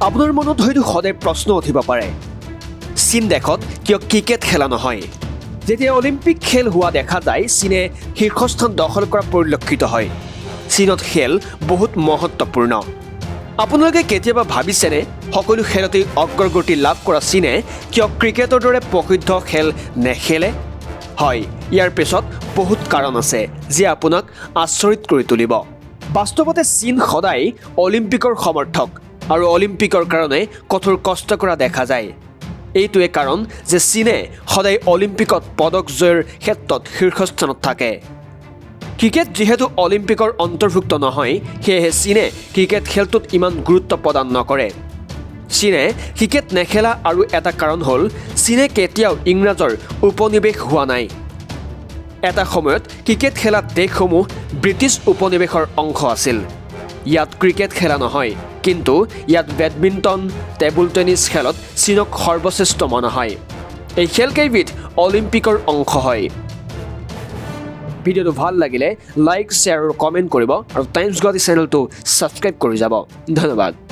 আপোনাৰ মনত হয়তো সদায় প্ৰশ্ন উঠিব পাৰে, চীন দেশত কিয় ক্ৰিকেট খেলা নহয়? যেতিয়া অলিম্পিক খেল হোৱা দেখা যায়, চীনে শীৰ্ষস্থান দখল কৰা পৰিলক্ষিত হয়। চীনত খেল বহুত মহত্বপূৰ্ণ। আপোনালোকে কেতিয়াবা ভাবিছেনে সকলো খেলতেই অগ্ৰগতি লাভ কৰা চীনে কিয় ক্ৰিকেটৰ দৰে প্ৰসিদ্ধ খেল নেখেলে? হয়, ইয়াৰ পিছত বহুত কাৰণ আছে যিয়ে আপোনাক আচৰিত কৰি তুলিব। বাস্তৱতে চীন সদায় অলিম্পিকৰ সমৰ্থক আৰু অলিম্পিকৰ কাৰণে কঠোৰ কষ্ট কৰা দেখা যায়। এইটোৱে কাৰণ যে চীনে সদায় অলিম্পিকত পদক জয়ৰ ক্ষেত্ৰত শীৰ্ষস্থানত থাকে। ক্ৰিকেট যিহেতু অলিম্পিকৰ অন্তৰ্ভুক্ত নহয়, সেয়েহে চীনে ক্ৰিকেট খেলটোত ইমান গুৰুত্ব প্ৰদান নকৰে। চীনে ক্ৰিকেট নেখেলা আৰু এটা কাৰণ হ'ল চীনে কেতিয়াও ইংৰাজৰ উপনিৱেশ হোৱা নাই। এটা সময়ত ক্ৰিকেট খেলা দেশসমূহ ব্ৰিটিছ উপনিৱেশৰ অংশ আছিল। ইয়াত ক্ৰিকেট খেলা নহয়, কিন্তু ইয়াত বেডমিণ্টন, টেবুল টেনিছ খেলত চীনক সৰ্বশ্ৰেষ্ঠ মনা হয়। এই খেলকেইবিধ অলিম্পিকৰ অংশ হয়। ভিডিঅ'টো ভাল লাগিলে লাইক, শ্বেয়াৰ আৰু কমেণ্ট কৰিব আৰু টাইমছ গুৱাহাটী চেনেলটো ছাবস্ক্ৰাইব কৰি যাব। ধন্যবাদ।